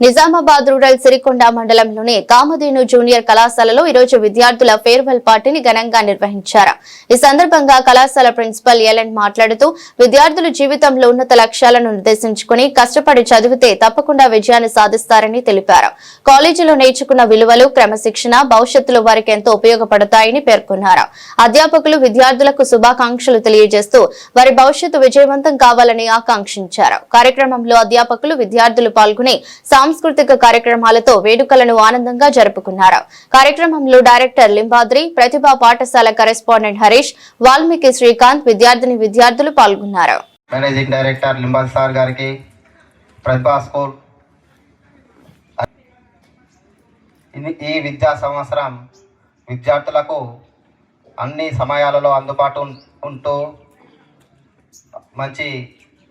Nizamabad rural Sirikonda మండలంలోని Kamadhenu junior కళాశాలలో ఈరోజు విద్యార్థుల ఫేర్వెల్ పార్టీని ఘనంగా నిర్వహించారు. ఈ సందర్భంగా కళాశాల ప్రిన్సిపల్ ఎలెన్ మాట్లాడుతూ విద్యార్థులు జీవితంలో ఉన్నత లక్ష్యాలను నిర్దేశించుకుని కష్టపడి చదివితే తప్పకుండా విజయాన్ని సాధిస్తారని తెలిపారు. కాలేజీలో నేర్చుకున్న విలువలు, క్రమశిక్షణ భవిష్యత్తులో వారికి ఎంతో ఉపయోగపడతాయని పేర్కొన్నారు. అధ్యాపకులు విద్యార్థులకు శుభాకాంక్షలు తెలియజేస్తూ వారి భవిష్యత్తు విజయవంతం కావాలని ఆకాంక్షించారు. కార్యక్రమంలో అధ్యాపకులు, విద్యార్థులు పాల్గొని సాంస్కృతిక కార్యక్రమాలతో వేడుకలను ఆనందంగా జరుపుకున్నారు. కార్యక్రమంలో డైరెక్టర్ లింబాద్రి, ప్రతిభా పాఠశాల కరెస్పాండెంట్ హరీష్, వాల్మీకి శ్రీకాంత్, విద్యార్థులు పాల్గొన్నారు. మేనేజింగ్ డైరెక్టర్ లింబాద్రి సార్ గారికి, ప్రతిభా స్కూల్ ఈ విద్యా సంవత్సరం విద్యార్థులకు అన్ని సమయాలలో అందుబాటు ఉంటూ మంచి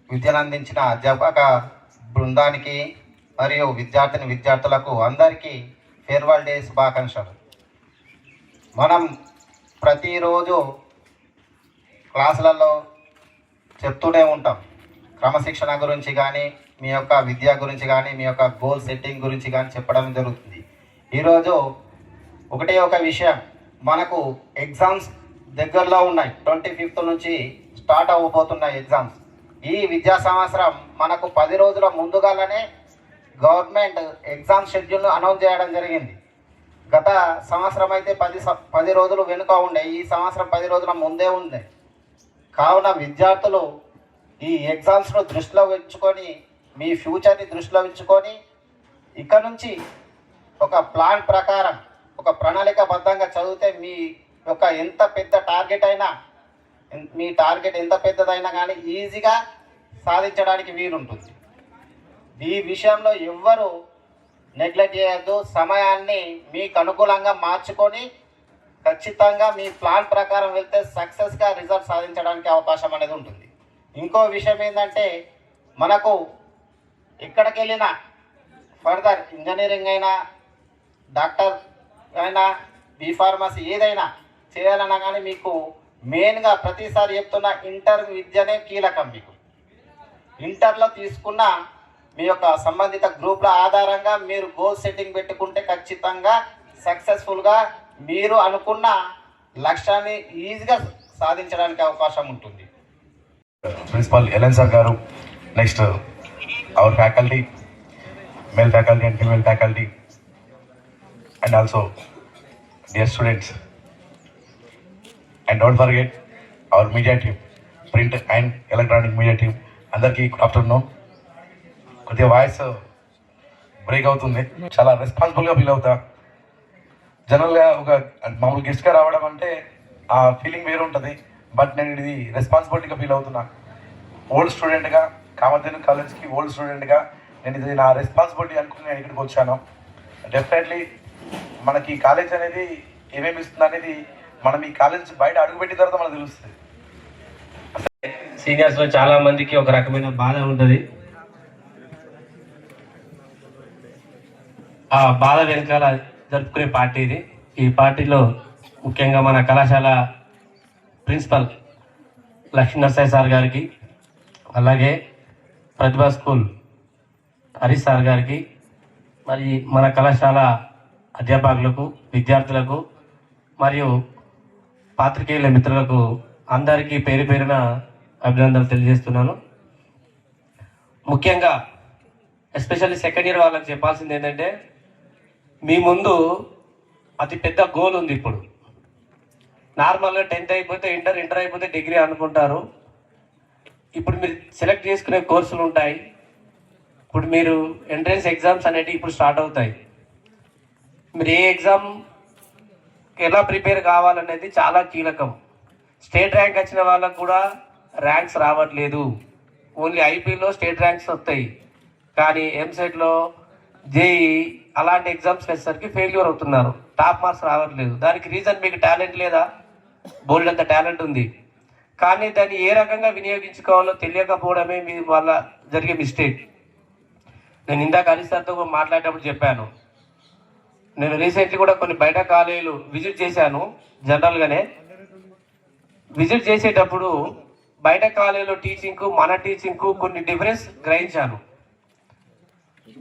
విద్యను అందించిన అధ్యాపక బృందానికి మరియు విద్యార్థులకు అందరికీ ఫేర్వెల్ డే శుభాకాంక్షలు. మనం ప్రతిరోజు క్లాసులలో చెప్తూనే ఉంటాం, క్రమశిక్షణ గురించి కానీ, మీ యొక్క విద్య గురించి కానీ, మీ యొక్క గోల్ సెట్టింగ్ గురించి కానీ చెప్పడం జరుగుతుంది. ఈరోజు ఒక విషయం, మనకు ఎగ్జామ్స్ దగ్గరలో ఉన్నాయి. 25th నుంచి స్టార్ట్ అవ్వబోతున్నాయి ఎగ్జామ్స్. ఈ విద్యా సంవత్సరం మనకు 10 రోజుల ముందుగానే గవర్నమెంట్ ఎగ్జామ్ షెడ్యూల్ను అనౌన్స్ చేయడం జరిగింది. గత సంవత్సరం అయితే 10 రోజులు వెనుక ఉండే, ఈ సంవత్సరం 10 రోజుల ముందే ఉంది. కావున విద్యార్థులు ఈ ఎగ్జామ్స్ను దృష్టిలో ఉంచుకొని, మీ ఫ్యూచర్ని దృష్టిలో ఉంచుకొని, ఇక్కడ నుంచి ఒక ప్లాన్ ప్రకారం, ఒక ప్రణాళికాబద్ధంగా చదివితే మీ యొక్క ఎంత పెద్ద టార్గెట్ అయినా, మీ టార్గెట్ ఎంత పెద్దదైనా కానీ ఈజీగా సాధించడానికి వీలుంటుంది. ఈ విషయంలో ఎవ్వరూ నెగ్లెక్ట్ చేయొద్దు. సమయాన్ని మీకు అనుకూలంగా మార్చుకొని ఖచ్చితంగా మీ ప్లాన్ ప్రకారం వెళ్తే సక్సెస్గా రిజల్ట్ సాధించడానికి అవకాశం అనేది ఉంటుంది. ఇంకో విషయం ఏంటంటే, మనకు ఎక్కడికి వెళ్ళినా ఫర్దర్ ఇంజనీరింగ్ అయినా, డాక్టర్ అయినా, బీఫార్మసీ ఏదైనా చేయాలన్నా కానీ మీకు మెయిన్గా ప్రతిసారి చెప్తున్న ఇంటర్ విద్యనే కీలకం. మీకు ఇంటర్లో తీసుకున్న మీ యొక్క సంబంధిత గ్రూప్ల ఆధారంగా మీరు గోల్ సెట్టింగ్ పెట్టుకుంటే ఖచ్చితంగా సక్సెస్ఫుల్గా మీరు అనుకున్న లక్ష్యాన్ని ఈజీగా సాధించడానికి అవకాశం ఉంటుంది. ప్రిన్సిపల్ ఎలెన్ సార్ గారు, next hour faculty, male faculty and female faculty, and also dear students, and don't forget our media team, print and electronic media team, అందరికీ గుడ్ ఆఫ్టర్నూన్. కొద్దిగా వాయిస్ బ్రేక్ అవుతుంది, చాలా రెస్పాన్సిబుల్గా ఫీల్ అవుతా. జనరల్గా ఒక మామూలు గెస్ట్గా రావడం అంటే ఆ ఫీలింగ్ వేరు ఉంటుంది, బట్ నేను ఇది రెస్పాన్సిబిలిటీగా ఫీల్ అవుతున్నా. ఓల్డ్ స్టూడెంట్గా, కామధేను కాలేజ్కి ఓల్డ్ స్టూడెంట్గా నేను ఇది నా రెస్పాన్సిబిలిటీ అనుకుని నేను ఇక్కడికి వచ్చాను. డెఫినెట్లీ మనకి ఈ కాలేజ్ అనేది ఏమేమి ఇస్తుంది అనేది మనం ఈ కాలేజ్ బయట అడుగుపెట్టిన తర్వాత మనకు తెలుస్తుంది. సీనియర్స్లో చాలా మందికి ఒక రకమైన బాధ ఉంటుంది. ఆ బాధ వెనకాల జరుపుకునే పార్టీ ఇది. ఈ పార్టీలో ముఖ్యంగా మన కళాశాల ప్రిన్సిపల్ లక్ష్మీనరసాయి సార్ గారికి, అలాగే ప్రతిభా స్కూల్ హరీష్ సార్ గారికి, మరి మన కళాశాల అధ్యాపకులకు, విద్యార్థులకు మరియు పాత్రికేయుల మిత్రులకు అందరికీ పేరు పేరున అభినందనలు తెలియజేస్తున్నాను. ముఖ్యంగా ఎస్పెషల్లీ సెకండ్ ఇయర్ వాళ్ళకి చెప్పాల్సింది ఏంటంటే, మీ ముందు అతి పెద్ద గోల్ ఉంది. ఇప్పుడు నార్మల్గా 10th అయిపోతే ఇంటర్ అయిపోతే డిగ్రీ అనుకుంటారు. ఇప్పుడు మీరు సెలెక్ట్ చేసుకునే కోర్సులు ఉంటాయి. ఇప్పుడు మీరు ఎంట్రన్స్ ఎగ్జామ్స్ అనేవి ఇప్పుడు స్టార్ట్ అవుతాయి. మీరు ఏ ఎగ్జామ్ ఎలా ప్రిపేర్ కావాలనేది చాలా కీలకం. స్టేట్ ర్యాంక్ వచ్చిన వాళ్ళకు కూడా ర్యాంక్స్ రావట్లేదు. ఓన్లీ ఐపీలో స్టేట్ ర్యాంక్స్ వస్తాయి, కానీ ఎంసెట్లో, జేఈ అలాంటి ఎగ్జామ్స్ వచ్చేసరికి ఫెయిల్యూర్ అవుతున్నారు, టాప్ మార్క్స్ రావట్లేదు. దానికి రీజన్ మీకు టాలెంట్ లేదా? బోల్డ్ అంత టాలెంట్ ఉంది, కానీ దాన్ని ఏ రకంగా వినియోగించుకోవాలో తెలియకపోవడమే మీ వల్ల జరిగే మిస్టేక్. నేను ఇందాక హరీష్ సార్తో మాట్లాడేటప్పుడు చెప్పాను, నేను రీసెంట్లీ కూడా కొన్ని బయట కాలేజీలు విజిట్ చేశాను. జనరల్గానే విజిట్ చేసేటప్పుడు బయట కాలేజీలో టీచింగ్కు మన టీచింగ్కు కొన్ని డిఫరెన్స్ గ్రహించాను.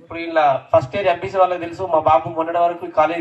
ఇప్పుడు ఇలా ఫస్ట్ ఇయర్ ఎంపీసీ వాళ్ళకి తెలుసు, మా బాబు మొన్నటి వరకు కాలేజ్